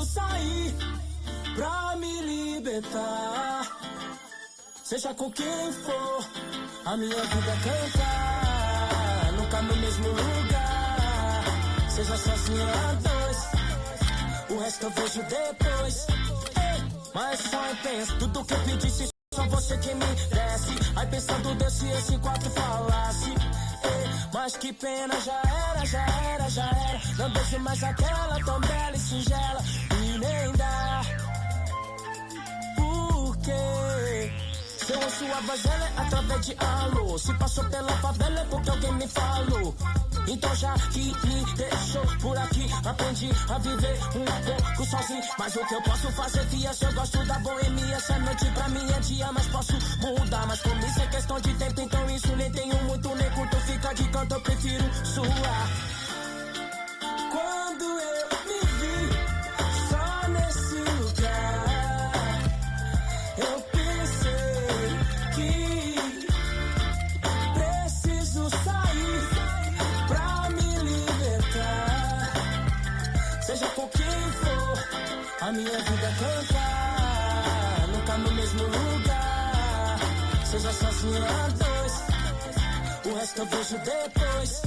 Preciso sair pra me libertar. Seja com quem for, a minha vida é cantar. Nunca no mesmo lugar. Seja sozinho a dois, o resto eu vejo depois. Mas só eu penso, tudo que eu pedisse, só você que me desce. Aí pensando Deus se esse quatro falasse. Mas que pena, já era. Não deixo mais aquela tão bela e singela. E nem dá. Por quê? Se eu ouço a voz dela é através de alô. Se passou pela favela é porque alguém me falou. Então já que me deixou por aqui, aprendi a viver um pouco sozinho. Mas o que eu posso fazer, fia, se eu gosto da boemia. Essa noite pra mim é dia, mas posso mudar. Mas como isso é questão de tempo, então isso nem tenho muito, nem curto. Fica de canto, eu prefiro suar. Quando eu me vi só nesse lugar, eu pensei que preciso sair pra me libertar. Seja com quem for, a minha vida é cantar. Nunca no mesmo lugar. Seja sozinho a dois, o resto eu vejo depois.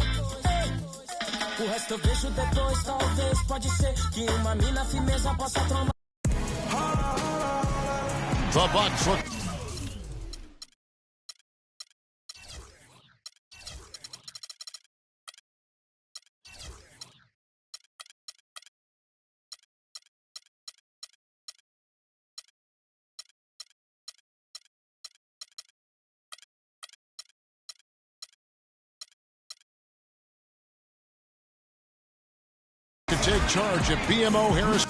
O resto eu vejo depois, talvez, pode ser que uma mina firmeza possa trombar. The Bucks look. To take charge of BMO Harris.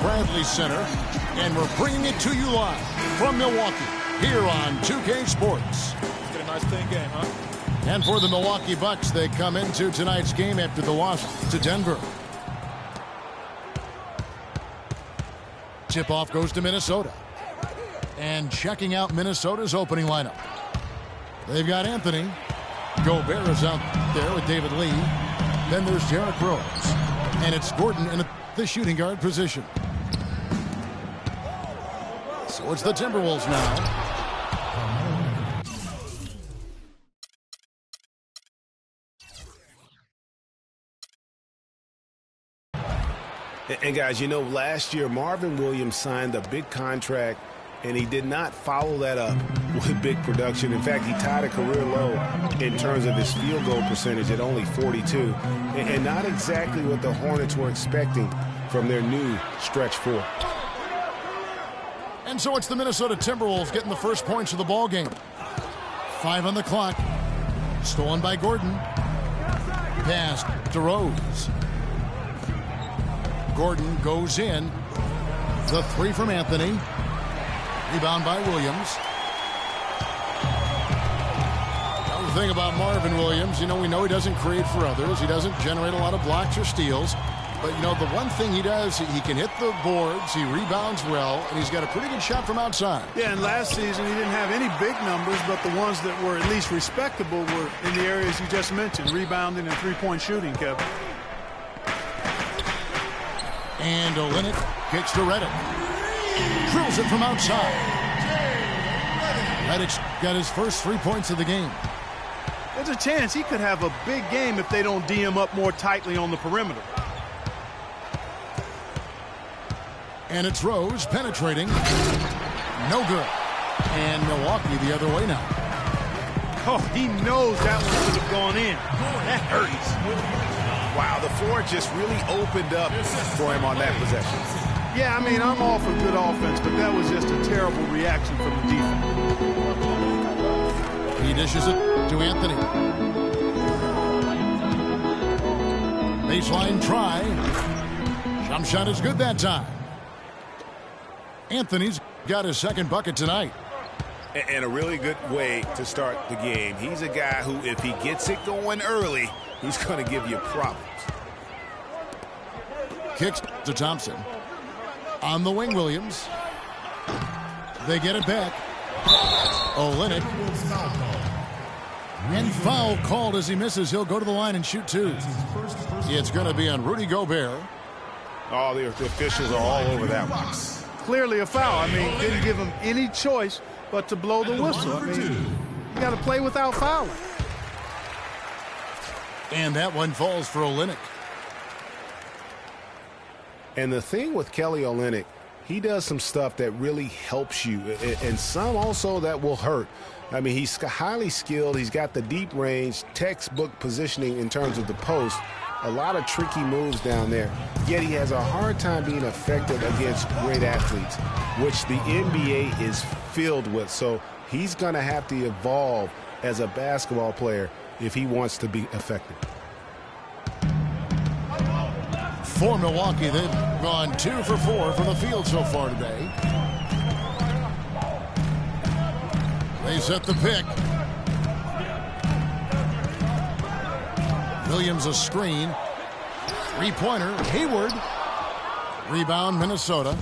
Bradley Center, and we're bringing it to you live from Milwaukee here on 2K Sports. Get a nice clean game, huh? And for the Milwaukee Bucks, they come into tonight's game after the loss to Denver. Tip-off goes to Minnesota. And checking out Minnesota's opening lineup. They've got Anthony. Gobert is out there with David Lee. Then there's Derrick Rose. And it's Gordon in the shooting guard position. So it's the Timberwolves now. And guys, you know, last year Marvin Williams signed a big contract, and he did not follow that up with big production. In fact, he tied a career low in terms of his field goal percentage at only 42, and not exactly what the Hornets were expecting from their new stretch four. And so it's the Minnesota Timberwolves getting the first points of the ball game. 5 on the clock. Stolen by Gordon. Pass to Rose. Gordon goes in. The three from Anthony. Rebound by Williams. The thing about Marvin Williams, you know, we know he doesn't create for others. He doesn't generate a lot of blocks or steals. But, you know, the one thing he does, he can hit the boards, he rebounds well, and he's got a pretty good shot from outside. Yeah, and last season he didn't have any big numbers, but the ones that were at least respectable were in the areas you just mentioned, rebounding and three-point shooting, Kevin. And Olynyk kicks to Redick. Drills it from outside. Redick's got his first 3 points of the game. There's a chance he could have a big game if they don't D him up more tightly on the perimeter. And it's Rose penetrating. No good. And Milwaukee the other way now. Oh, he knows that one should have gone in. That hurts. Wow, the floor just really opened up for him on that possession. Yeah, I mean, I'm all for good offense, but that was just a terrible reaction from the defense. He dishes it to Anthony. Baseline try. Jump shot is good that time. Anthony's got his second bucket tonight. And a really good way to start the game. He's a guy who, if he gets it going early, he's going to give you problems. Kicks to Thompson. On the wing, Williams. They get it back. Olynyk. And foul called as he misses. He'll go to the line and shoot two. It's going to be on Rudy Gobert. Oh, the officials are all over that one. Clearly a foul. I mean, didn't give him any choice but to blow the whistle. I mean, you got to play without fouling. And that one falls for Olynyk. And the thing with Kelly Olynyk, he does some stuff that really helps you, and some also that will hurt. I mean, he's highly skilled. He's got the deep range, textbook positioning in terms of the post. A lot of tricky moves down there. Yet he has a hard time being effective against great athletes, which the NBA is filled with. So he's going to have to evolve as a basketball player if he wants to be effective. For Milwaukee, they've gone 2 for 4 from the field so far today. They set the pick. Williams a screen. Three-pointer, Hayward. Rebound, Minnesota.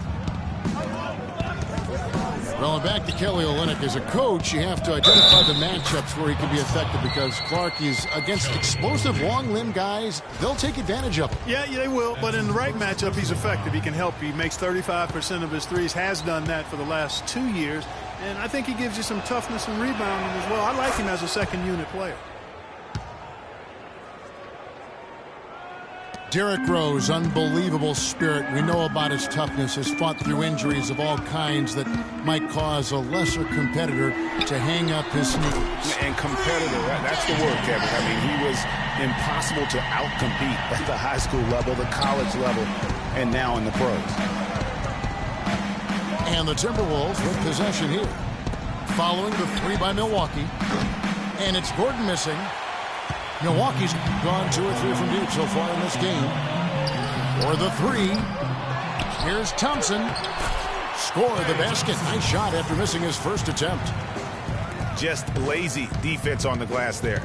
Well, and back to Kelly Olynyk. As a coach, you have to identify the matchups where he can be effective, because Clark is against explosive long-limb guys. They'll take advantage of him. Yeah, they will, but in the right matchup, he's effective. He can help. He makes 35% of his threes, has done that for the last 2 years, and I think he gives you some toughness and rebounding as well. I like him as a second-unit player. Derrick Rose, unbelievable spirit. We know about his toughness, has fought through injuries of all kinds that might cause a lesser competitor to hang up his sneakers. And competitor, that's the word, Kevin. I mean, he was impossible to outcompete at the high school level, the college level, and now in the pros. And the Timberwolves with possession here. Following the three by Milwaukee. And it's Gordon missing. Milwaukee's gone 2 or 3 from deep so far in this game. For the three, here's Thompson. Score the basket. Nice shot after missing his first attempt. Just lazy defense on the glass there.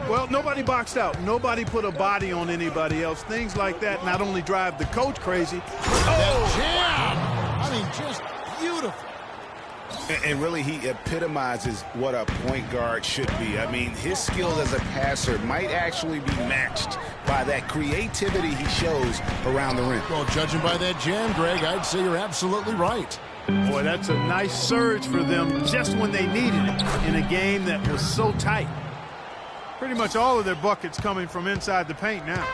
Well, nobody boxed out. Nobody put a body on anybody else. Things like that not only drive the coach crazy. That jam! I mean, just beautiful. And really, he epitomizes what a point guard should be. I mean, his skills as a passer might actually be matched by that creativity he shows around the rim. Well, judging by that jam, Greg, I'd say you're absolutely right. Boy, that's a nice surge for them just when they needed it in a game that was so tight. Pretty much all of their buckets coming from inside the paint now.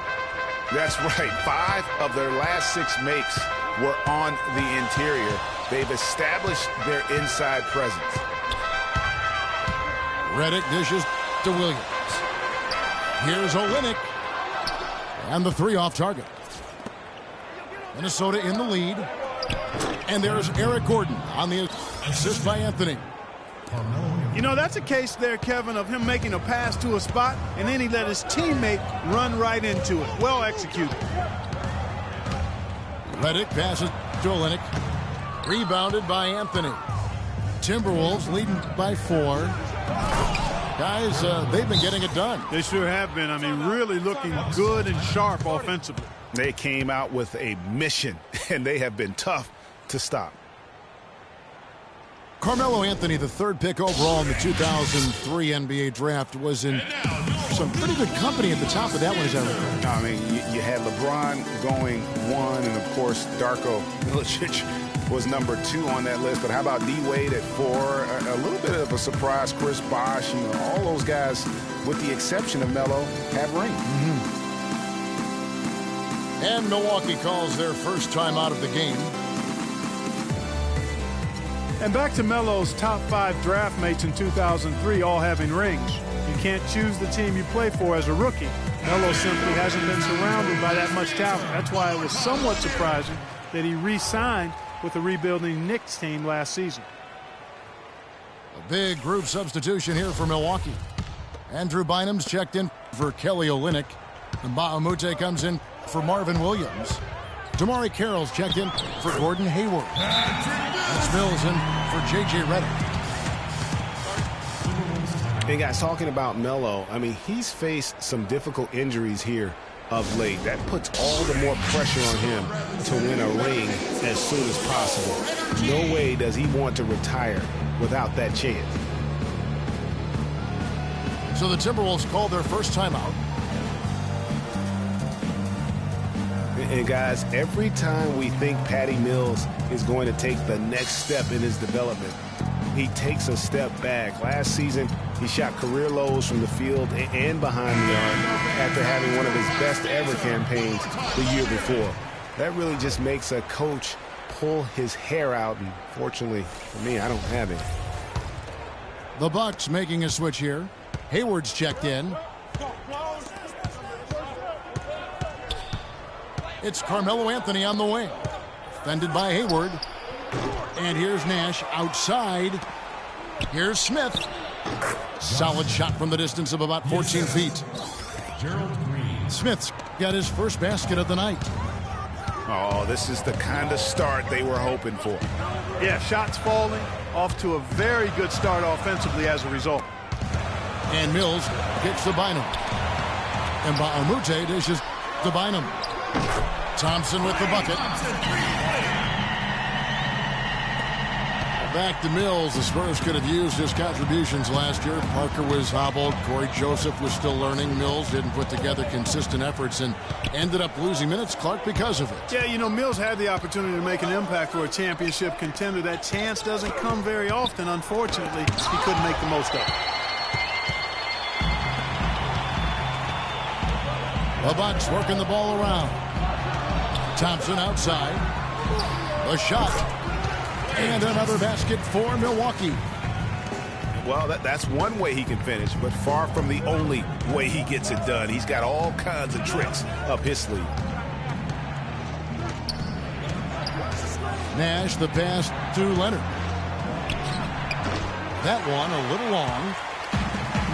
That's right. 5 of their last 6 makes were on the interior. They've established their inside presence. Redick dishes to Williams. Here's Olynyk. And the three off target. Minnesota in the lead. And there's Eric Gordon on the assist by Anthony. You know, that's a case there, Kevin, of him making a pass to a spot, and then he let his teammate run right into it. Well executed. Redick passes to Olynyk. Rebounded by Anthony. Timberwolves leading by 4. Guys, they've been getting it done. They sure have been. I mean, really looking good and sharp offensively. They came out with a mission, and they have been tough to stop. Carmelo Anthony, the 3rd pick overall in the 2003 NBA draft, was in some pretty good company at the top of that one, as I recall. I mean, you had LeBron going 1, and, of course, Darko Milicic was number 2 on that list. But how about D-Wade at 4? A little bit of a surprise, Chris Bosh. You know, all those guys, with the exception of Melo, have rings. And Milwaukee calls their first time out of the game. And back to Melo's top 5 draft mates in 2003, all having rings. You can't choose the team you play for as a rookie. Melo simply hasn't been surrounded by that much talent. That's why it was somewhat surprising that he re-signed with the rebuilding Knicks team last season. A big group substitution here for Milwaukee. Andrew Bynum's checked in for Kelly Olynyk. And Mbah-a-Moute comes in for Marvin Williams. Damari Carroll's checked in for Gordon Hayward. That's Mills in for J.J. Redick. And guys, talking about Melo, I mean, he's faced some difficult injuries here of late. That puts all the more pressure on him to win a ring as soon as possible. No way does he want to retire without that chance. So the Timberwolves called their first timeout. And guys, every time we think Patty Mills is going to take the next step in his development, he takes a step back. Last season, he shot career lows from the field and behind the arc after having one of his best ever campaigns the year before. That really just makes a coach pull his hair out, and fortunately for me, I don't have it. The Bucks making a switch here. Hayward's checked in. It's Carmelo Anthony on the wing. Defended by Hayward. And here's Nash outside. Here's Smith. Solid shot from the distance of about 14 feet. Smith's got his first basket of the night. Oh, this is the kind of start they were hoping for. Yeah, shots falling, off to a very good start offensively as a result. And Mills kicks to Bynum. And Mbah-a-Moute dishes to Bynum. Thompson with the bucket. Back to Mills. The Spurs could have used his contributions last year. Parker was hobbled. Corey Joseph was still learning. Mills didn't put together consistent efforts and ended up losing minutes, Clark, because of it. Yeah, you know, Mills had the opportunity to make an impact for a championship contender. That chance doesn't come very often. Unfortunately, he couldn't make the most of it. The Bucks working the ball around. Thompson outside. A shot. And another basket for Milwaukee. Well, that's one way he can finish, but far from the only way he gets it done. He's got all kinds of tricks up his sleeve. Nash, the pass to Leonard. That one a little long.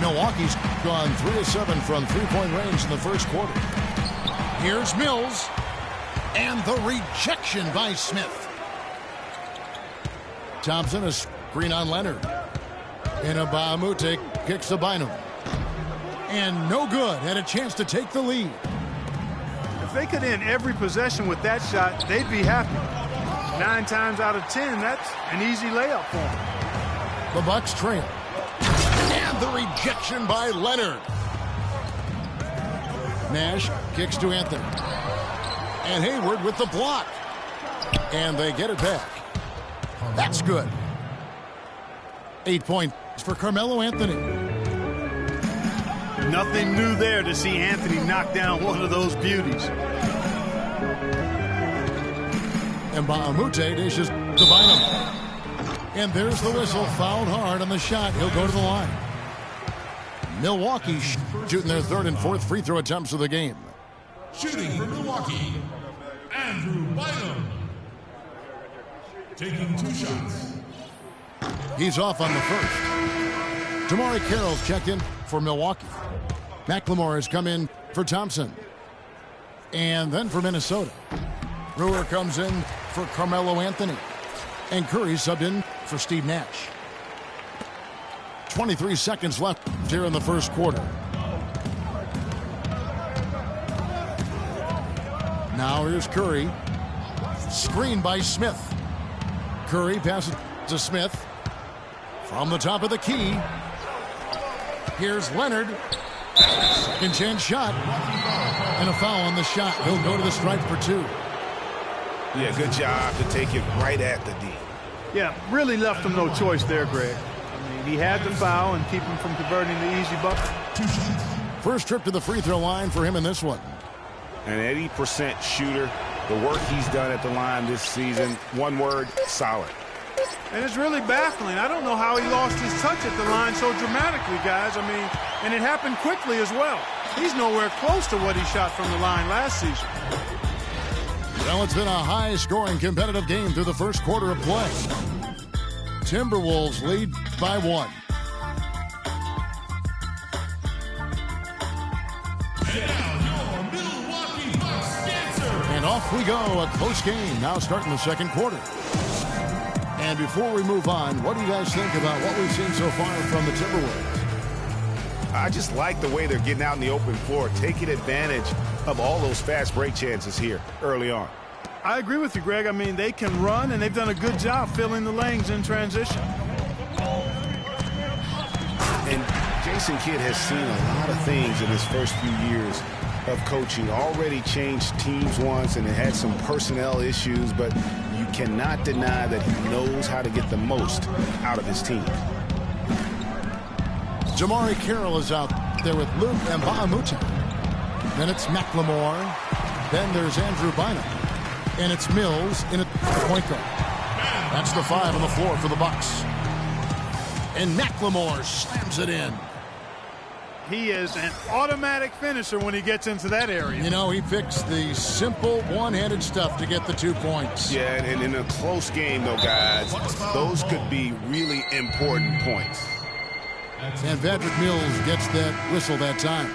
Milwaukee's gone 3 of 7 from three-point range in the first quarter. Here's Mills. And the rejection by Smith. Thompson, a screen on Leonard. And Mbah-a-Moute kicks to Bynum. And no good. Had a chance to take the lead. If they could end every possession with that shot, they'd be happy. 9 times out of 10, that's an easy layup for them. The Bucks trail. And the rejection by Leonard. Nash kicks to Anthony. And Hayward with the block. And they get it back. That's good. 8 points for Carmelo Anthony. Nothing new there to see Anthony knock down one of those beauties. And Mbah-a-Moute dishes to Bynum. And there's the whistle. Fouled hard on the shot. He'll go to the line. Milwaukee shooting their third and fourth free throw attempts of the game. Shooting for Milwaukee, Andrew Bynum. Taking 2 shots. He's off on the first. Damari Carroll's checked in for Milwaukee. McLemore has come in for Thompson. And then for Minnesota. Brewer comes in for Carmelo Anthony. And Curry subbed in for Steve Nash. 23 seconds left here in the first quarter. Now here's Curry. Screened by Smith. Curry passes to Smith. From the top of the key. Here's Leonard. Second chance shot. And a foul on the shot. He'll go to the stripe for 2. Yeah, good job to take it right at the D. Yeah, really left him no choice there, Greg. I mean, he had the foul and keep him from converting the easy bucket. First trip to the free throw line for him in this one. An 80% shooter. The work he's done at the line this season, one word, solid. And it's really baffling. I don't know how he lost his touch at the line so dramatically, guys. I mean, and it happened quickly as well. He's nowhere close to what he shot from the line last season. Well, it's been a high-scoring competitive game through the first quarter of play. Timberwolves lead by 1. And now your Milwaukee Bucks answer. And off we go, a close game now starting the second quarter. And before we move on, what do you guys think about what we've seen so far from the Timberwolves? I just like the way they're getting out in the open floor, taking advantage of all those fast break chances here early on. I agree with you, Greg. I mean, they can run, and they've done a good job filling the lanes in transition. And Jason Kidd has seen a lot of things in his first few years of coaching. Already changed teams once, and it had some personnel issues, but you cannot deny that he knows how to get the most out of his team. Jamari Carroll is out there with Luke Mbamute. Then it's McLemore. Then there's Andrew Bynum. And it's Mills in a point guard. That's the 5 on the floor for the Bucks. And McLemore slams it in. He is an automatic finisher when he gets into that area. You know, he picks the simple one-handed stuff to get the 2 points. Yeah, and in a close game, though, guys, those could be really important points. And Patrick Mills gets that whistle that time.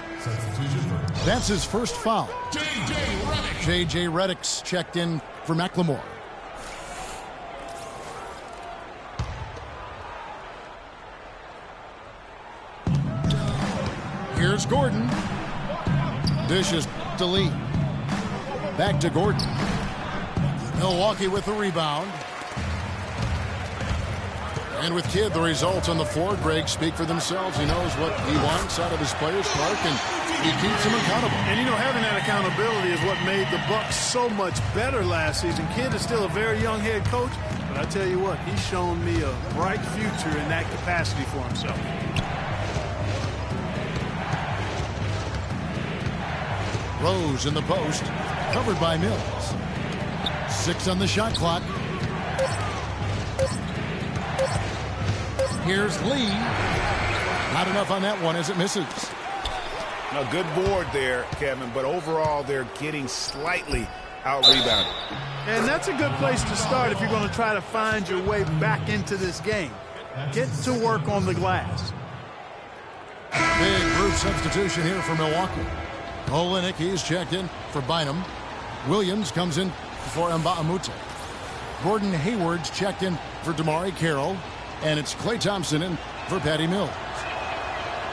That's his first foul. J.J. Redick's checked in for McLemore. Here's Gordon. Dishes to Lee. Back to Gordon. Milwaukee with the rebound. And with Kidd, the results on the floor, Greg, speak for themselves. He knows what he wants out of his players, Clark, and he keeps them accountable. And, you know, having that accountability is what made the Bucks so much better last season. Kidd is still a very young head coach, but I tell you what, he's shown me a bright future in that capacity for himself. Rose in the post, covered by Mills. 6 on the shot clock. Here's Lee. Not enough on that one as it misses. A good board there, Kevin, but overall they're getting slightly out-rebounded. And that's a good place to start if you're going to try to find your way back into this game. Get to work on the glass. Big group substitution here for Milwaukee. Olynyk, he's checked in for Bynum. Williams comes in for Mbamute. Gordon Hayward's checked in for Damari Carroll. And it's Klay Thompson in for Patty Mills.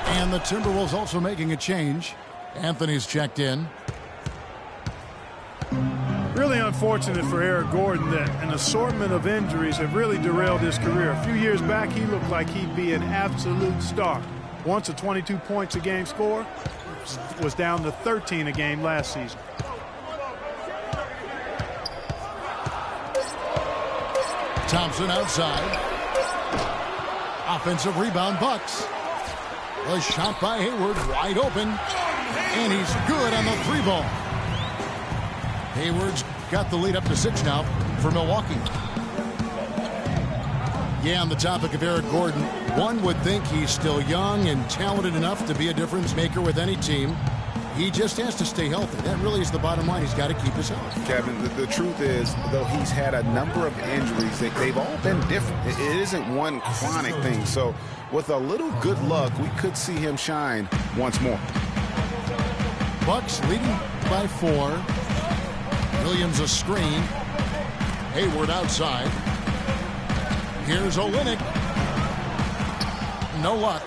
And the Timberwolves also making a change. Anthony's checked in. Really unfortunate for Eric Gordon that an assortment of injuries have really derailed his career. A few years back, he looked like he'd be an absolute star. Once a 22 points a game score, was down to 13 a game last season. Thompson outside. Offensive rebound, Bucks. A shot by Hayward, wide open. And he's good on the 3-ball. Hayward's got the lead up to 6 now for Milwaukee. Yeah, on the topic of Eric Gordon, one would think he's still young and talented enough to be a difference maker with any team. He just has to stay healthy. That really is the bottom line. He's got to keep his health. Kevin, the truth is, though he's had a number of injuries, they've all been different. It isn't one chronic thing. So with a little good luck, we could see him shine once more. Bucks leading by 4. Williams a screen. Hayward outside. Here's Olynyk. No luck.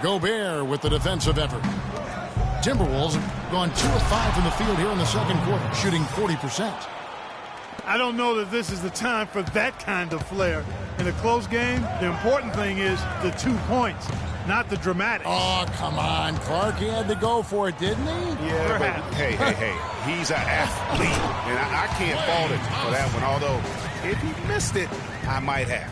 Gobert with the defensive effort. Timberwolves have gone 2 of 5 from the field here in the second quarter, shooting 40%. I don't know that this is the time for that kind of flair. In a close game, the important thing is the 2 points. not the dramatic. Oh, come on, Clark. He had to go for it, didn't he? Yeah, but hey. He's an athlete, and I can't fault him for that one. Although, if he missed it, I might have.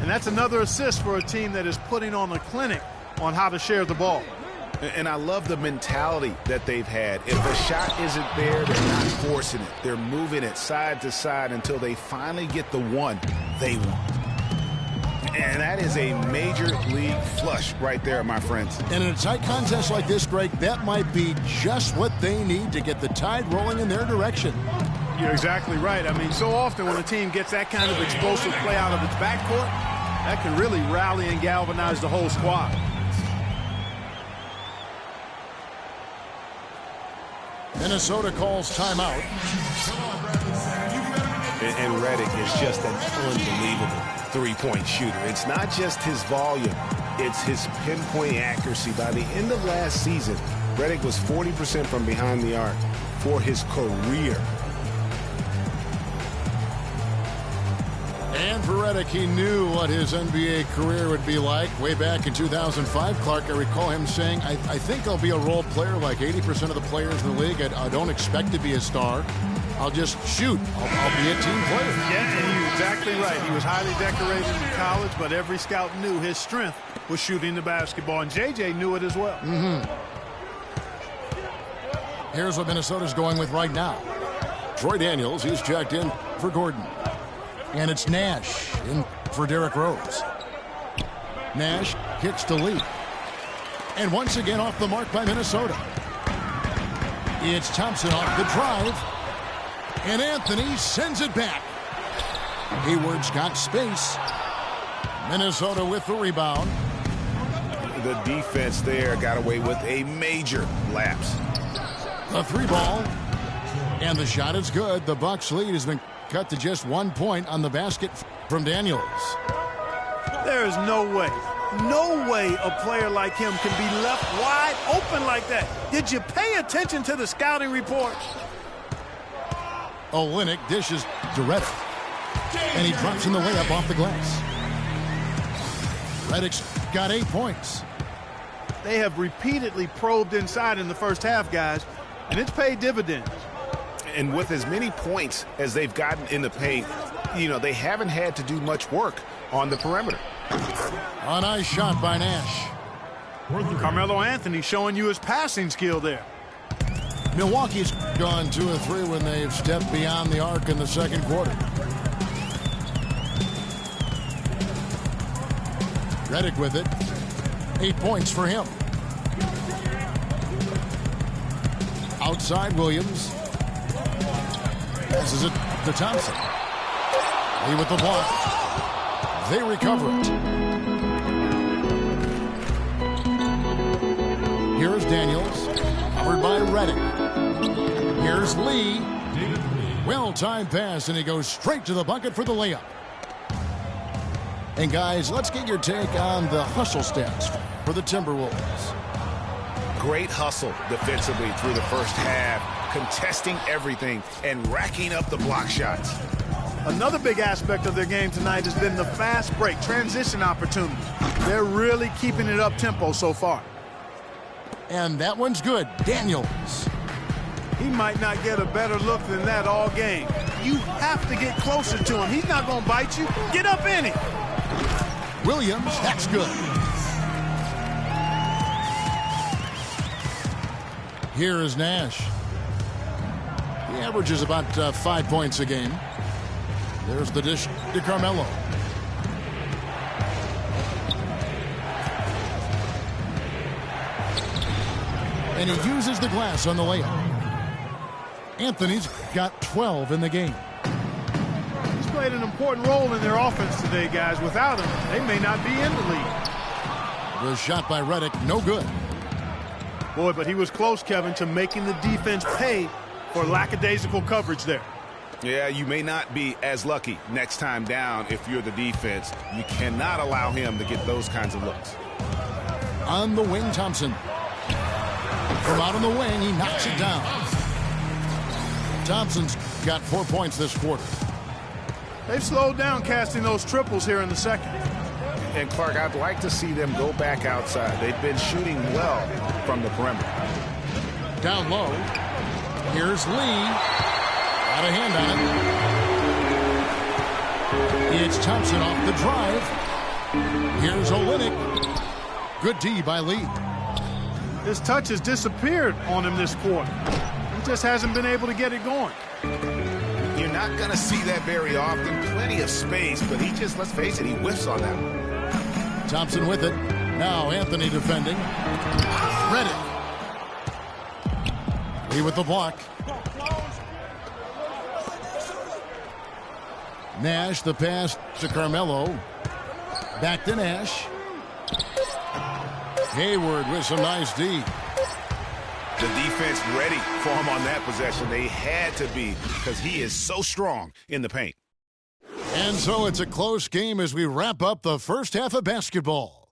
And that's another assist for a team that is putting on a clinic on how to share the ball. And I love the mentality that they've had. If a shot isn't there, they're not forcing it. They're moving it side to side until they finally get the one they want. And that is a major league flush right there, my friends. And in a tight contest like this, Greg, that might be just what they need to get the tide rolling in their direction. You're exactly right. I mean, so often when a team gets that kind of explosive play out of its backcourt, that can really rally and galvanize the whole squad. Minnesota calls timeout. And Redick is just an unbelievable three-point shooter. It's not just his volume, it's his pinpoint accuracy. By the end of last season, Redick was 40% from behind the arc for his career. And for Redick, he knew what his NBA career would be like. Way back in 2005, Clark, I recall him saying, I think I'll be a role player like 80% of the players in the league. I don't expect to be a star. I'll just shoot. I'll be a team player. Yeah, and you're exactly right. He was highly decorated in college, but every scout knew his strength was shooting the basketball, and J.J. knew it as well. Here's what Minnesota's going with right now. Troy Daniels, he's checked in for Gordon. And it's Nash in for Derrick Rose. Nash kicks to Lee. And once again off the mark by Minnesota. It's Thompson off the drive. And Anthony sends it back. Hayward's got space. Minnesota with the rebound. The defense there got away with a major lapse. The three ball. And the shot is good. The Bucks lead has been cut to just 1 point on the basket from Daniels. There is no way a player like him can be left wide open like that. Did you pay attention to the scouting report? Olynyk dishes to Redick. And he drops in the layup off the glass. Redick's got 8 points. They have repeatedly probed inside in the first half, guys, and it's paid dividends. And with as many points as they've gotten in the paint, they haven't had to do much work on the perimeter. A nice shot by Nash. Carmelo Anthony showing you his passing skill there. Milwaukee's gone 2 of 3 when they've stepped beyond the arc in the second quarter. Redick with it. 8 points for him. Outside Williams. Passes it to Thompson. Lee with the block. They recover it. Here's Daniels. Covered by Redick. Here's Lee. Well-timed pass, and he goes straight to the bucket for the layup. And guys, let's get your take on the hustle stats for the Timberwolves. Great hustle defensively through the first half, contesting everything and racking up the block shots. Another big aspect of their game tonight has been the fast break, transition opportunity. They're really keeping it up tempo so far. And that one's good. Daniels. He might not get a better look than that all game. You have to get closer to him. He's not going to bite you. Get up in it. Williams, that's good. Here is Nash. He averages about 5 points a game. There's the dish to Carmelo. And he uses the glass on the layup. Anthony's got 12 in the game. He's played an important role in their offense today, guys. Without him, they may not be in the league. The shot by Redick, no good. Boy, but he was close, Kevin, to making the defense pay for lackadaisical coverage there. Yeah, you may not be as lucky next time down if you're the defense. You cannot allow him to get those kinds of looks. On the wing, Thompson. From out on the wing, he knocks it down. Thompson's got 4 points this quarter. They've slowed down casting those triples here in the second. And Clark, I'd like to see them go back outside. They've been shooting well from the perimeter. Down low. Here's Lee. Got a hand on it. It's Thompson off the drive. Here's Olynyk. Good D by Lee. His touch has disappeared on him this quarter. He just hasn't been able to get it going. You're not going to see that very often. Plenty of space, but he just, let's face it, he whiffs on that one. Thompson with it. Now Anthony defending. Redick. Lee with the block. Nash the pass to Carmelo. Back to Nash. Hayward with some nice D. The defense ready for him on that possession. They had to be because he is so strong in the paint. And so it's a close game as we wrap up the first half of basketball.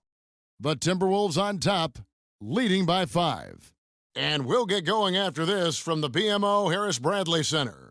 The Timberwolves on top, leading by 5. And we'll get going after this from the BMO Harris Bradley Center.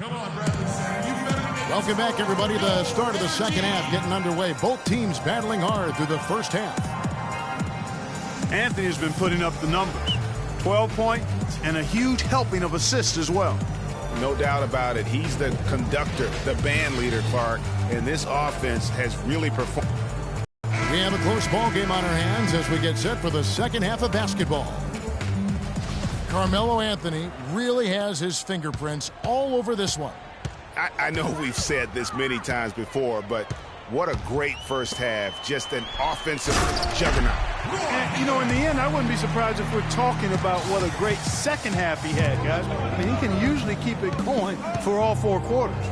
Come on, Bradley Center. You better get Welcome back, everybody. The start of the second half getting underway. Both teams battling hard through the first half. Anthony's been putting up the numbers. 12 points and a huge helping of assists as well. No doubt about it. He's the conductor, the band leader, Clark, and this offense has really performed. We have a close ball game on our hands as we get set for the second half of basketball. Carmelo Anthony really has his fingerprints all over this one. I know we've said this many times before, but what a great first half. Just an offensive juggernaut. And, you know, in the end, I wouldn't be surprised if we're talking about what a great second half he had, guys. I mean, he can usually keep it going for all 4 quarters.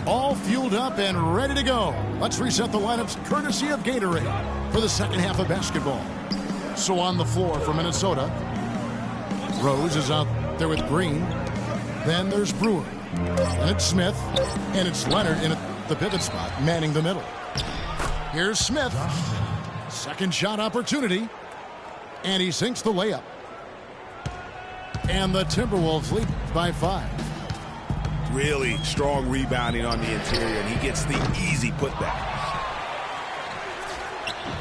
All fueled up and ready to go. Let's reset the lineups courtesy of Gatorade for the second half of basketball. So on the floor for Minnesota, Rose is out there with Green. Then there's Brewer. And it's Smith. And it's Leonard in the pivot spot, manning the middle. Here's Smith. Second shot opportunity. And he sinks the layup. And the Timberwolves lead by 5. Really strong rebounding on the interior, and he gets the easy putback.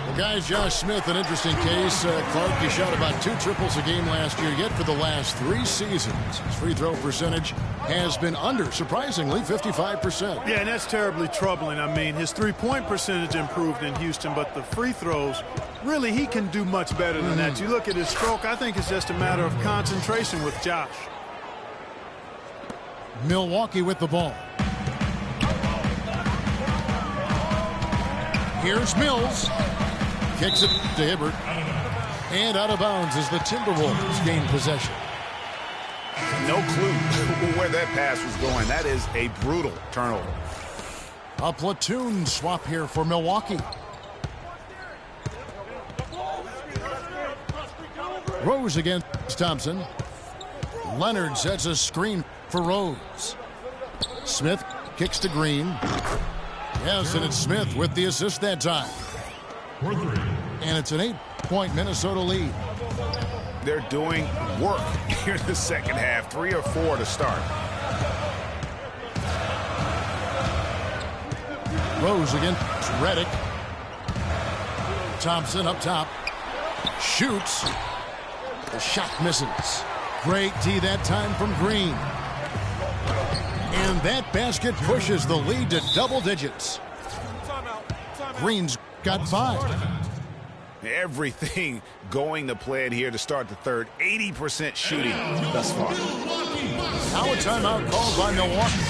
Well, guys, Josh Smith, an interesting case. Clark, he shot about 2 triples a game last year, yet for the last 3 seasons, his free throw percentage has been under, surprisingly, 55%. Yeah, and that's terribly troubling. I mean, his three-point percentage improved in Houston, but the free throws, really, he can do much better than that. You look at his stroke, I think it's just a matter of concentration with Josh. Milwaukee with the ball. Here's Mills. Kicks it to Hibbert. And out of bounds as the Timberwolves gain possession. No clue where that pass was going. That is a brutal turnover. A platoon swap here for Milwaukee. Rose against Thompson. Leonard sets a screen for Rose. Smith kicks to Green. Yes, and it's Smith with the assist that time. And it's an 8-point Minnesota lead. They're doing work here in the second half. 3 or 4 to start. Rose against Redick. Thompson up top. Shoots. The shot misses. Great D that time from Green. And that basket pushes the lead to double digits. Green's got 5. Everything going to plan here to start the third. 80% shooting thus far. Now a timeout called by Milwaukee.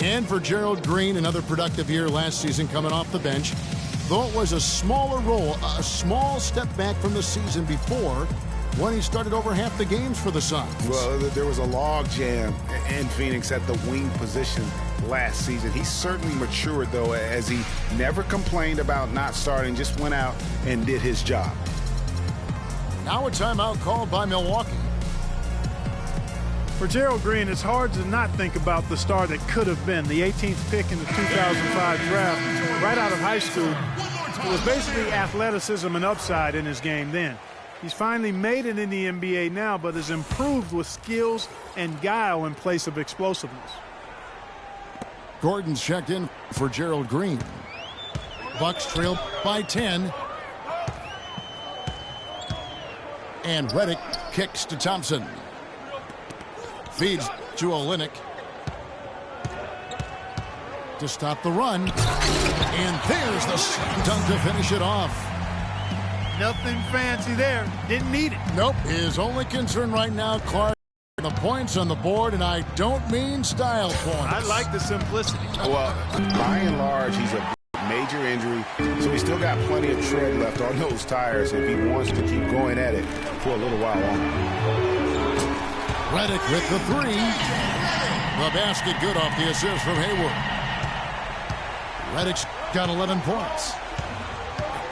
And for Gerald Green, another productive year last season coming off the bench. Though it was a smaller role, a small step back from the season before when he started over half the games for the Suns. Well, there was a log jam in Phoenix at the wing position last season. He certainly matured, though, as he never complained about not starting, just went out and did his job. Now a timeout called by Milwaukee. For Gerald Green, it's hard to not think about the star that could have been. The 18th pick in the 2005 draft, right out of high school. It was basically athleticism and upside in his game then. He's finally made it in the NBA now, but has improved with skills and guile in place of explosiveness. Gordon's checked in for Gerald Green. Bucks trail by 10. And Redick kicks to Thompson. Feeds to Olynyk to stop the run. And there's the slam dunk to finish it off. Nothing fancy there. Didn't need it. Nope. His only concern right now, Clark, the points on the board, and I don't mean style points. I like the simplicity. Well, by and large, he's a major injury, so he's still got plenty of tread left on those tires if he wants to keep going at it for a little while longer. Redick with the three. The basket good off the assist from Hayward. Redick's got 11 points.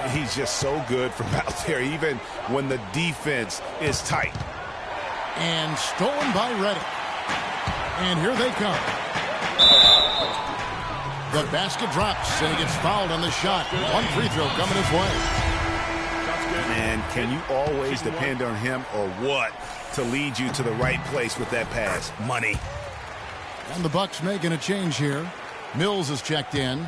He's just so good from out there, even when the defense is tight. And stolen by Redick. And here they come. The basket drops, and he gets fouled on the shot. One free throw coming his way. Man, can you always depend on him or what to lead you to the right place with that pass? Money. And the Bucks making a change here. Mills is checked in.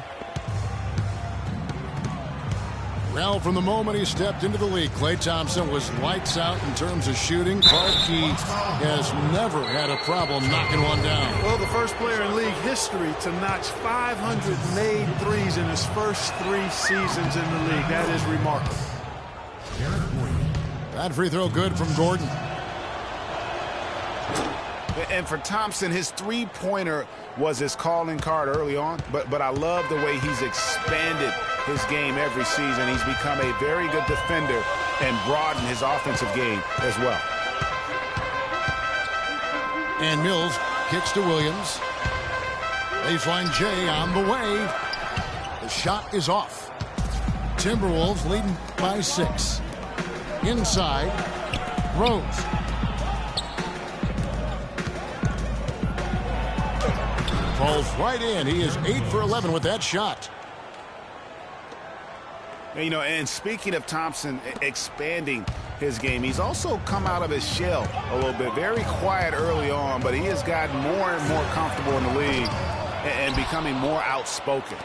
Well, from the moment he stepped into the league, Klay Thompson was lights out in terms of shooting. Clark, he has never had a problem knocking one down. Well, the first player in league history to notch 500 made threes in his first 3 seasons in the league. That is remarkable. That free throw good from Gordon. And for Thompson, his three-pointer was his calling card early on, but I love the way he's expanded his game every season. He's become a very good defender and broadened his offensive game as well. And Mills kicks to Williams. Baseline J on the way. The shot is off. Timberwolves leading by 6. Inside, Rose. Falls right in. He is 8 for 11 with that shot. You know, and speaking of Thompson expanding his game, he's also come out of his shell a little bit. Very quiet early on, but he has gotten more and more comfortable in the league and becoming more outspoken.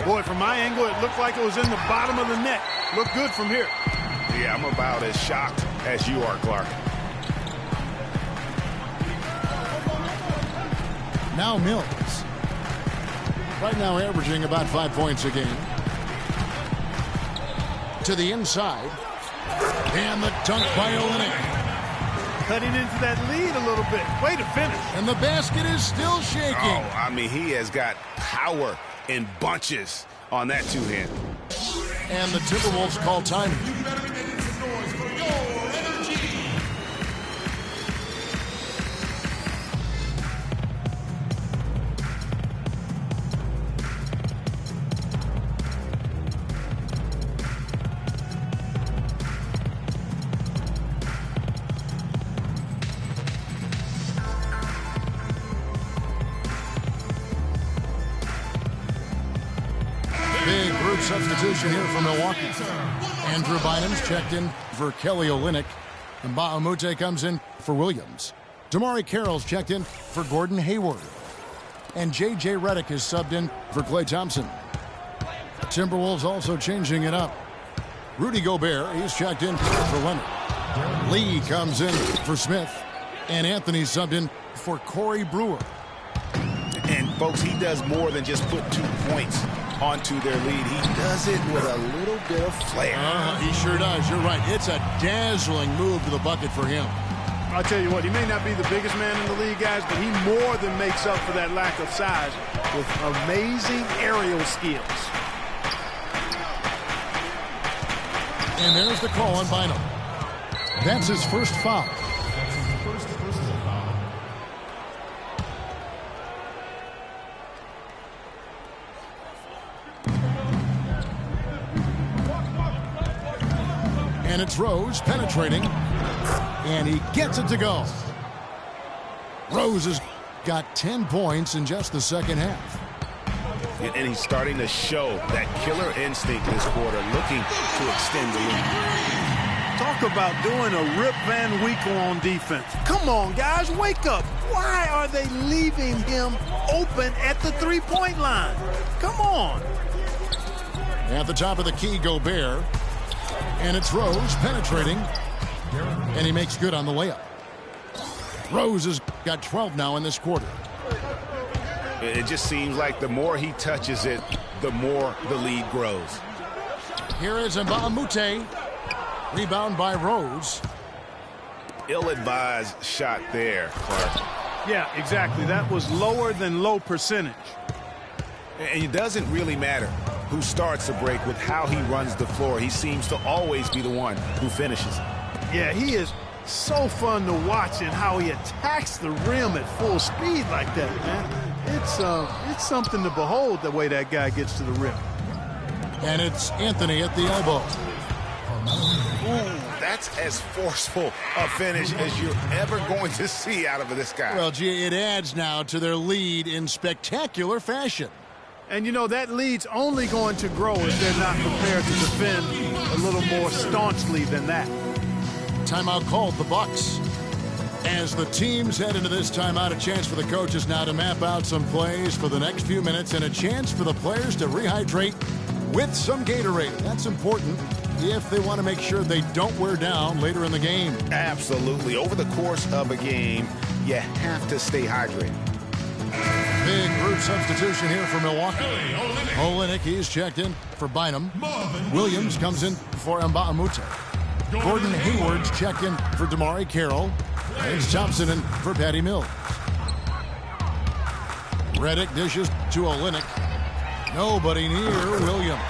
Boy, from my angle, it looked like it was in the bottom of the net. Looked good from here. Yeah, I'm about as shocked as you are, Clark. Now Mills. Right now averaging about 5 points a game. To the inside. And the dunk by Olynyk. Cutting into that lead a little bit. Way to finish. And the basket is still shaking. Oh, I mean, he has got power in bunches on that two-hand. And the Timberwolves call time. Big group substitution here for Milwaukee. Andrew Bynum's checked in for Kelly Olynyk. And Ba'amute comes in for Williams. Damari Carroll's checked in for Gordon Hayward. And J.J. Redick is subbed in for Klay Thompson. Timberwolves also changing it up. Rudy Gobert, he's checked in for Leonard. Lee comes in for Smith. And Anthony subbed in for Corey Brewer. And, folks, he does more than just put 2 points onto their lead. He does it with a little bit of flair. He sure does. You're right. It's a dazzling move to the bucket for him. I'll tell you what, he may not be the biggest man in the league, guys, but he more than makes up for that lack of size with amazing aerial skills. And there's the call on Bynum. That's his first foul. And it's Rose penetrating. And he gets it to go. Rose has got 10 points in just the second half. And he's starting to show that killer instinct this quarter, looking to extend the lead. Talk about doing a Rip Van Winkle on defense. Come on, guys, wake up. Why are they leaving him open at the three-point line? Come on. At the top of the key, Gobert. And it's Rose penetrating. And he makes good on the layup. Rose has got 12 now in this quarter. It just seems like the more he touches it, the more the lead grows. Here is Mbamute. Rebound by Rose. Ill-advised shot there, Clark. Yeah, exactly. That was lower than low percentage. And it doesn't really matter who starts the break with how he runs the floor. He seems to always be the one who finishes. Yeah, he is so fun to watch and how he attacks the rim at full speed like that, man. It's something to behold the way that guy gets to the rim. And it's Anthony at the elbow. Ooh, that's as forceful a finish as you're ever going to see out of this guy. Well, gee, it adds now to their lead in spectacular fashion. And, you know, that lead's only going to grow if they're not prepared to defend a little more staunchly than that. Timeout called the Bucks. As the teams head into this timeout, a chance for the coaches now to map out some plays for the next few minutes and a chance for the players to rehydrate with some Gatorade. That's important if they want to make sure they don't wear down later in the game. Absolutely. Over the course of a game, you have to stay hydrated. Big group substitution here for Milwaukee. Olynyk, he's checked in for Bynum. Williams comes in for Mbamute. Gordon Hayward's checked in for Damari Carroll. It's Thompson in for Patty Mills. Redick dishes to Olynyk. Nobody near Williams.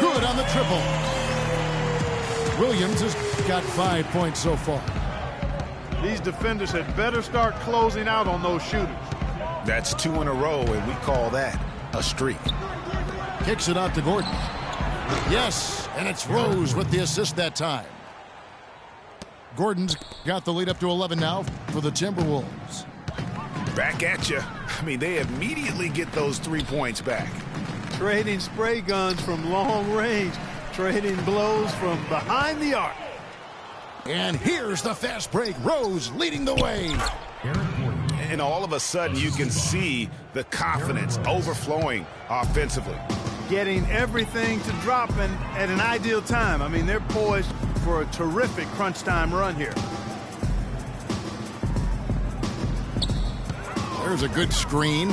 Good on the triple. Williams has got 5 points so far. These defenders had better start closing out on those shooters. That's 2 in a row, and we call that a streak. Kicks it out to Gordon. Yes, and it's Rose with the assist that time. Gordon's got the lead up to 11 now for the Timberwolves. Back at you. I mean, they immediately get those 3 points back. Trading spray guns from long range. Trading blows from behind the arc. And here's the fast break. Rose leading the way. And all of a sudden, you can see the confidence overflowing offensively. Getting everything to drop in at an ideal time. I mean, they're poised for a terrific crunch time run here. There's a good screen.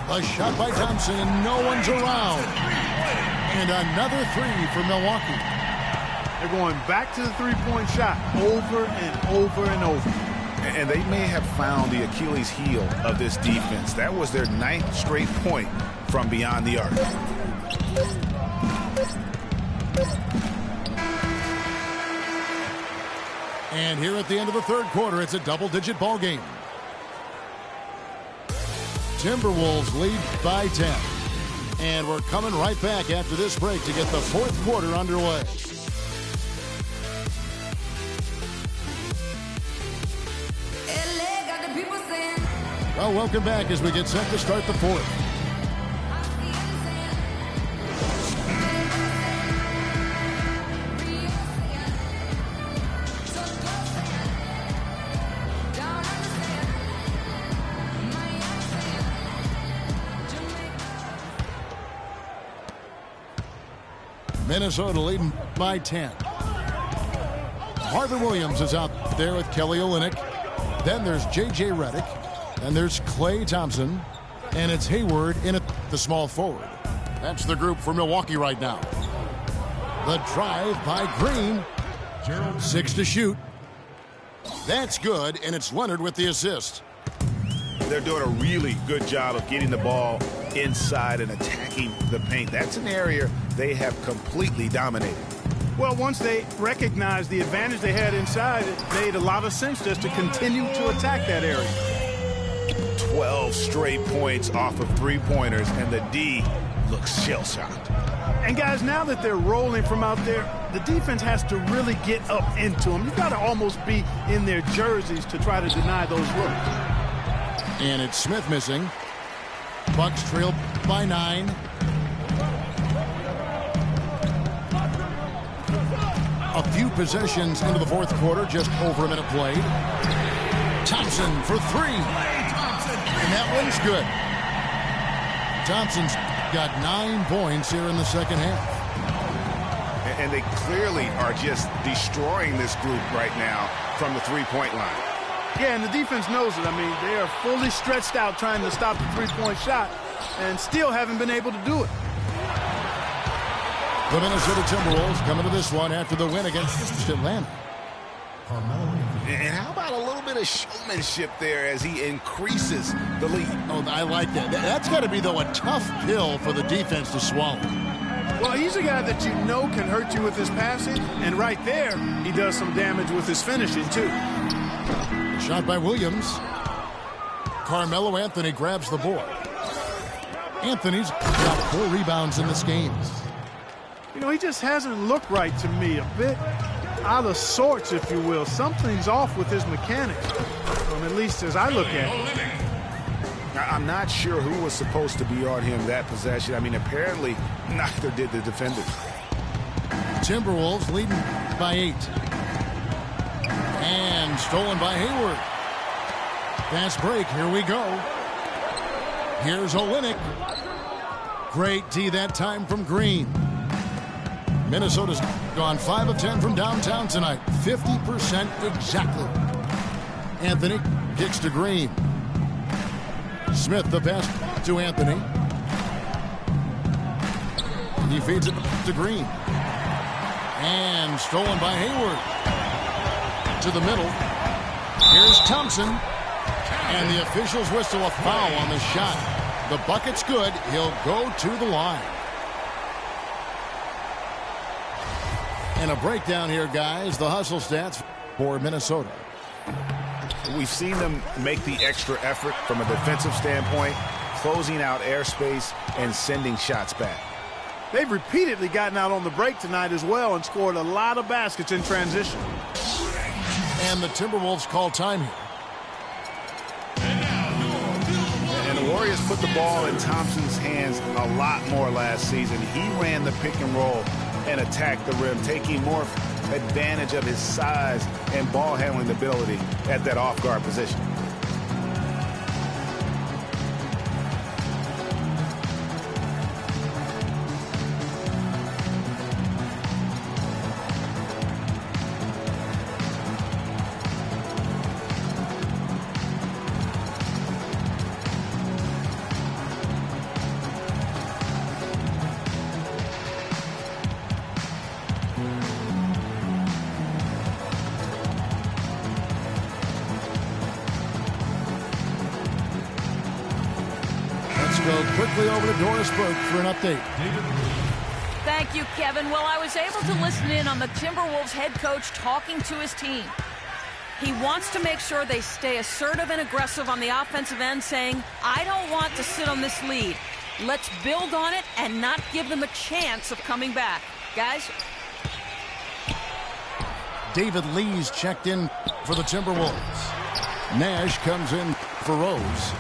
A shot by Thompson, and no one's around. And another three for Milwaukee. They're going back to the three-point shot over and over and over. And they may have found the Achilles heel of this defense. That was their 9th straight point from beyond the arc. And here at the end of the third quarter, it's a double-digit ball game. Timberwolves lead by 10. And we're coming right back after this break to get the fourth quarter underway. Well, welcome back as we get set to start the fourth. Minnesota leading by 10. Marvin Williams is out there with Kelly Olynyk. Then there's J.J. Redick. And there's Klay Thompson. And it's Hayward in at the small forward. That's the group for Milwaukee right now. The drive by Green. 6 to shoot. That's good, and it's Leonard with the assist. They're doing a really good job of getting the ball inside and attacking the paint. That's an area they have completely dominated. Well, once they recognized the advantage they had inside, it made a lot of sense just to continue to attack that area. 12 straight points off of three-pointers, and the D looks shell-shocked. And, guys, now that they're rolling from out there, the defense has to really get up into them. You've got to almost be in their jerseys to try to deny those looks. And it's Smith missing. Bucks trail by 9. A few possessions into the fourth quarter, just over a minute played. Thompson for 3. And that one's good. Thompson's got 9 points here in the second half. And they clearly are just destroying this group right now from the three-point line. Yeah, and the defense knows it. I mean, they are fully stretched out trying to stop the three-point shot and still haven't been able to do it. The Minnesota Timberwolves coming to this one after the win against Atlanta. And how about a little bit of showmanship there as he increases the lead? Oh, I like that. That's got to be, though, a tough pill for the defense to swallow. Well, he's a guy that you know can hurt you with his passing, and right there, he does some damage with his finishing, too. Shot by Williams. Carmelo Anthony grabs the board. Anthony's got 4 rebounds in this game. You know, he just hasn't looked right to me. A bit out of sorts, if you will. Something's off with his mechanics, at least as I look at it. I'm not sure who was supposed to be on him that possession. I mean, apparently neither did the defenders. Timberwolves leading by 8. And stolen by Hayward. Fast break. Here we go. Here's Olynyk. Great D that time from Green. Minnesota's gone 5 of 10 from downtown tonight. 50% exactly. Anthony kicks to Green. Smith the pass to Anthony. He feeds it to Green. And stolen by Hayward. To the middle. Here's Thompson. And the officials whistle a foul on the shot. The bucket's good. He'll go to the line. And a breakdown here, guys. The hustle stats for Minnesota. We've seen them make the extra effort from a defensive standpoint, closing out airspace and sending shots back. They've repeatedly gotten out on the break tonight as well and scored a lot of baskets in transition. And the Timberwolves call time here. And the Warriors put the ball in Thompson's hands a lot more last season. He ran the pick and roll and attacked the rim, taking more advantage of his size and ball handling ability at that off-guard position. Go quickly over to Doris Burke for an update. Thank you, Kevin. Well, I was able to listen in on the Timberwolves head coach talking to his team. He wants to make sure they stay assertive and aggressive on the offensive end, saying, I don't want to sit on this lead. Let's build on it and not give them a chance of coming back. Guys? David Lee's checked in for the Timberwolves. Nash comes in for Rose.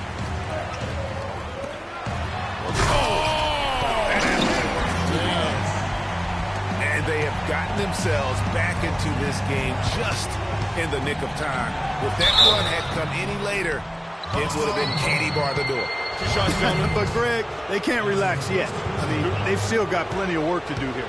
They have gotten themselves back into this game just in the nick of time. If that run had come any later, it would have been Katie bar the door. But, Greg, they can't relax yet. I mean, they've still got plenty of work to do here.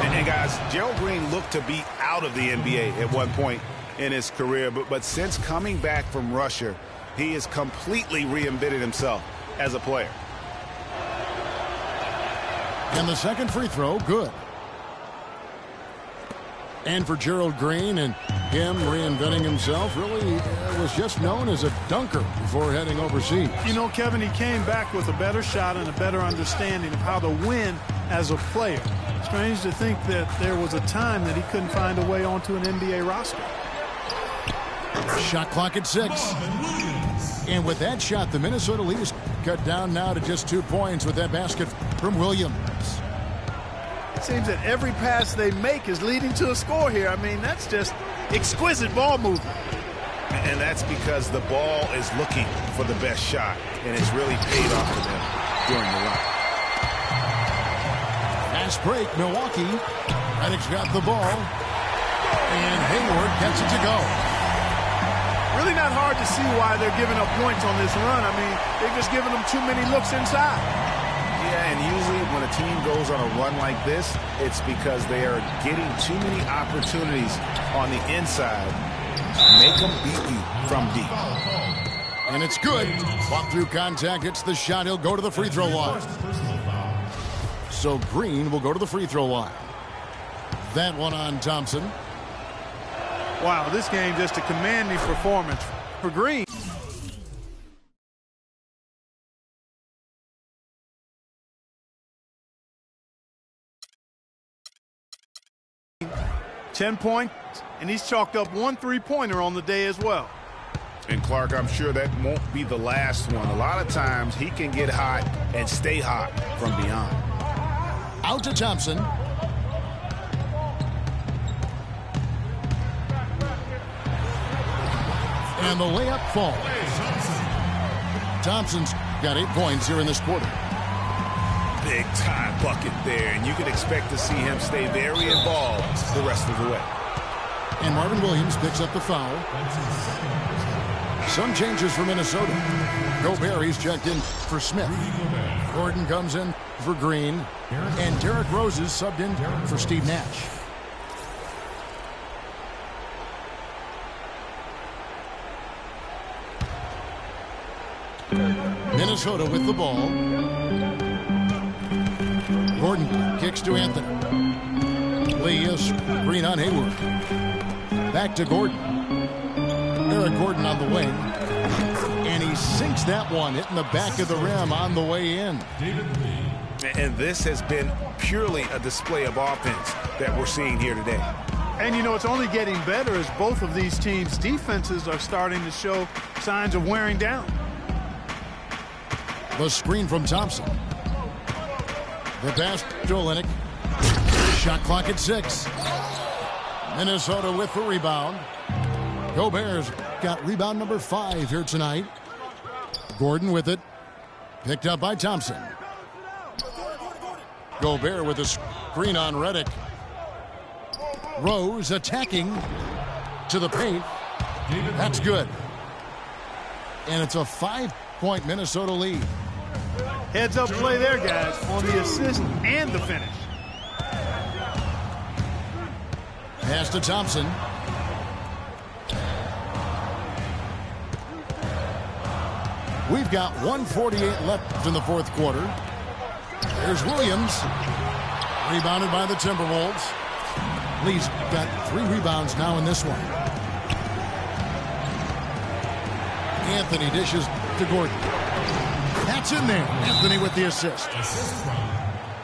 And guys, Gerald Green looked to be out of the NBA at one point in his career, but since coming back from Russia, he has completely reinvented himself as a player. And the second free throw, good. And for Gerald Green, and him reinventing himself, really was just known as a dunker before heading overseas. You know, Kevin, he came back with a better shot and a better understanding of how to win as a player. Strange to think that there was a time that he couldn't find a way onto an NBA roster. Shot clock at 6. And with that shot, the Minnesota lead is cut down now to just 2 points with that basket from Williams. seems that every pass they make is leading to a score here. I mean, that's just exquisite ball movement. And that's because the ball is looking for the best shot, and it's really paid off for them during the run. Fast break, Milwaukee. Reddick's got the ball. And Hayward gets it to go. Really not hard to see why they're giving up points on this run. I mean, they're just giving them too many looks inside. Yeah, and usually when a team goes on a run like this, it's because they are getting too many opportunities on the inside. Make them beat you from deep. And it's good. Fought through contact, gets the shot. He'll go to the free throw line. So Green will go to the free throw line. That one on Thompson. Wow, this game just a commanding performance for Green. $10 points, and he's chalked up 1 3-pointer on the day as well. And Clark, I'm sure that won't be the last one. A lot of times he can get hot and stay hot from beyond. Out to Thompson. And the layup falls. Thompson's got 8 points here in this quarter. Big time bucket there, and you can expect to see him stay very involved the rest of the way. And Marvin Williams picks up the foul. Some changes for Minnesota. Gobert, he's checked in for Smith. Gordon comes in for Green. And Derrick Rose is subbed in for Steve Nash. Minnesota with the ball. Gordon kicks to Anthony. Lee is Green on Hayward. Back to Gordon. Eric Gordon on the wing. And he sinks that one, hitting the back of the rim on the way in. And this has been purely a display of offense that we're seeing here today. And, you know, it's only getting better as both of these teams' defenses are starting to show signs of wearing down. The screen from Thompson. The pass to Olynyk. Shot clock at 6. Minnesota with the rebound. Gobert's got rebound number 5 here tonight. Gordon with it. Picked up by Thompson. Gobert with a screen on Reddick. Rose attacking to the paint. That's good. And it's a 5-point Minnesota lead. Heads up play there, guys, on the assist and the finish. Pass to Thompson. We've got 1:48 left in the fourth quarter. There's Williams. Rebounded by the Timberwolves. Lee's got 3 rebounds now in this one. Anthony dishes to Gordon. That's in there. Anthony with the assist.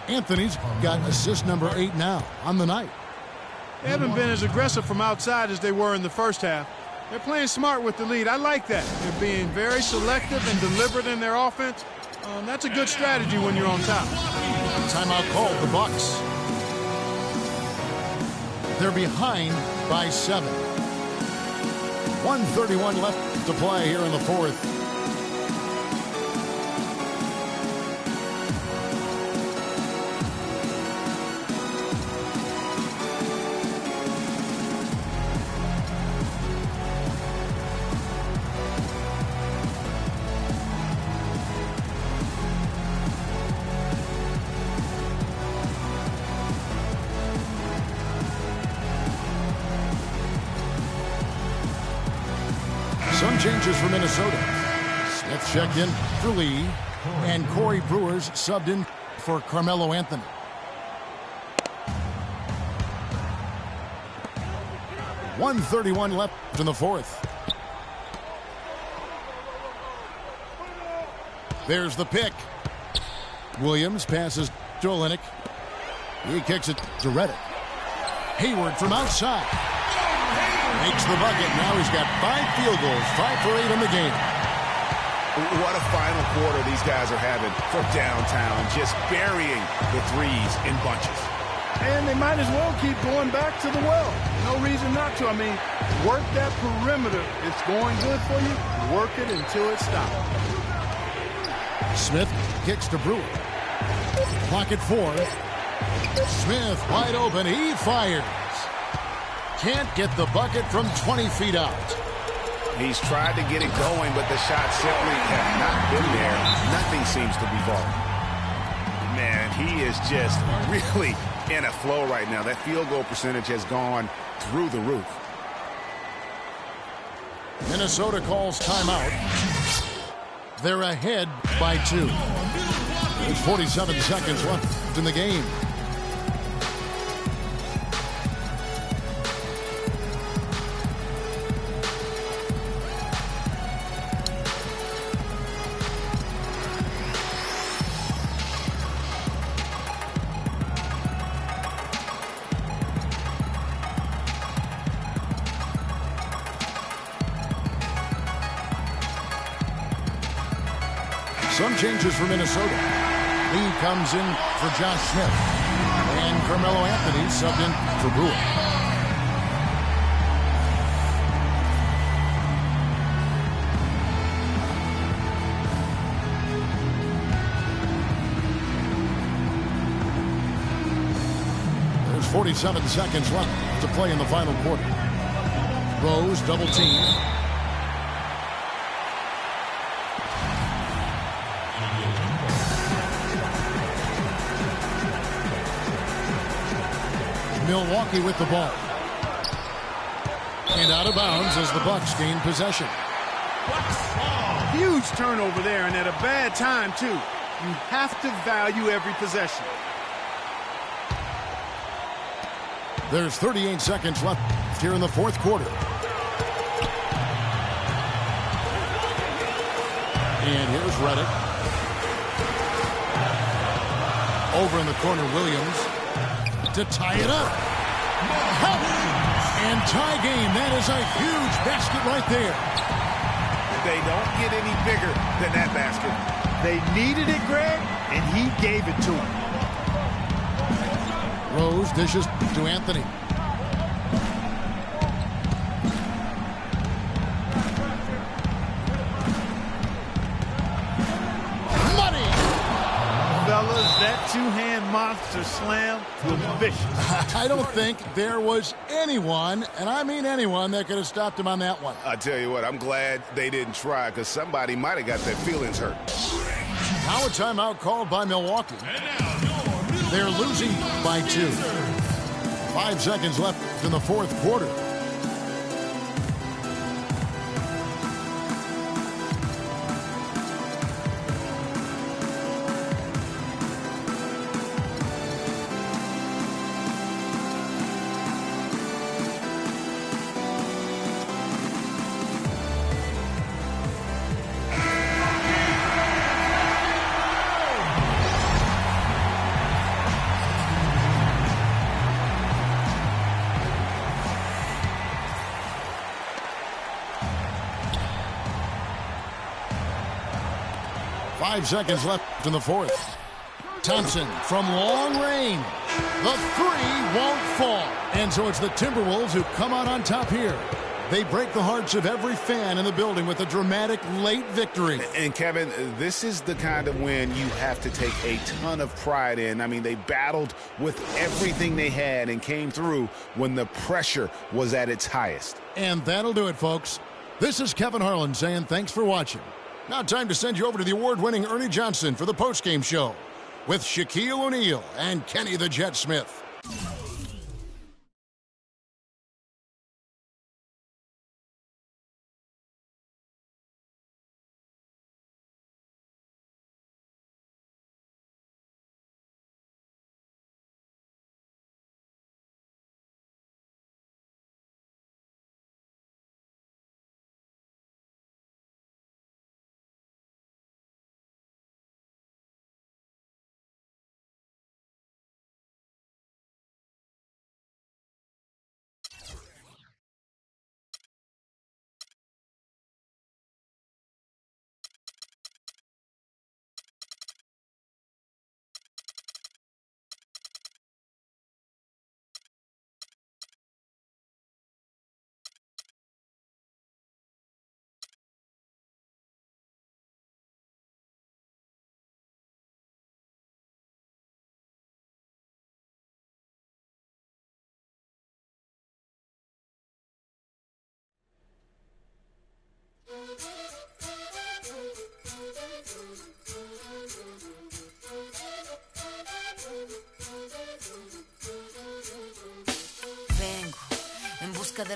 Anthony's got assist number 8 now on the night. They haven't been as aggressive from outside as they were in the first half. They're playing smart with the lead. I like that. They're being very selective and deliberate in their offense. That's a good strategy when you're on top. Timeout called the Bucks. They're behind by 7. 1:31 left to play here in the fourth. Some changes for Minnesota. Smith checked in for Lee. And Corey Brewer's subbed in for Carmelo Anthony. .131 left in the fourth. There's the pick. Williams passes to Olynyk. He kicks it to Reddick. Hayward from outside. Makes the bucket. Now he's got 5 field goals, 5 for 8 in the game. What a final quarter these guys are having from downtown, just burying the threes in bunches. And they might as well keep going back to the well. No reason not to. I mean, work that perimeter. It's going good for you. Work it until it stops. Smith kicks to Brewer. Clock at 4. Smith wide open. He fires. Can't get the bucket from 20 feet out. He's tried to get it going, but the shots simply have not been there. Nothing seems to be falling. Man, he is just really in a flow right now. That field goal percentage has gone through the roof. Minnesota calls timeout. They're ahead by 2. There's 47 seconds left in the game. Some changes for Minnesota. Lee comes in for Josh Smith. And Carmelo Anthony subbed in for Brewer. There's 47 seconds left to play in the final quarter. Rose double team. Milwaukee with the ball. And out of bounds as the Bucks gain possession. Huge turnover there, and at a bad time, too. You have to value every possession. There's 38 seconds left here in the fourth quarter. And here's Reddick. Over in the corner, Williams. To tie it up. And tie game. That is a huge basket right there. They don't get any bigger than that basket. They needed it, Greg, and he gave it to them. Rose dishes to Anthony. Fellas, that two-hand monster slam was vicious. I don't think there was anyone, and I mean anyone, that could have stopped him on that one. I tell you what, I'm glad they didn't try because somebody might have got their feelings hurt. Now a timeout called by Milwaukee. They're losing by 2. 5 seconds left in the fourth quarter. Five seconds left in the fourth. Thompson from long range. The three won't fall. And so it's the Timberwolves who come out on top here. They break the hearts of every fan in the building with a dramatic late victory. And Kevin, this is the kind of win you have to take a ton of pride in. I mean, they battled with everything they had and came through when the pressure was at its highest. And that'll do it, folks. This is Kevin Harlan saying thanks for watching. Now time to send you over to the award-winning Ernie Johnson for the postgame show with Shaquille O'Neal and Kenny the Jet Smith.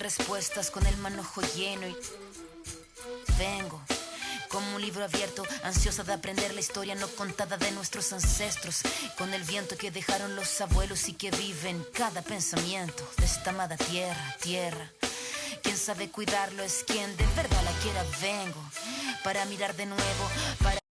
respuestas con el manojo lleno y vengo como un libro abierto, ansiosa de aprender la historia no contada de nuestros ancestros, con el viento que dejaron los abuelos y que vive en cada pensamiento de esta amada tierra. Quien sabe cuidarlo es quien de verdad la quiera. Vengo para mirar de nuevo, para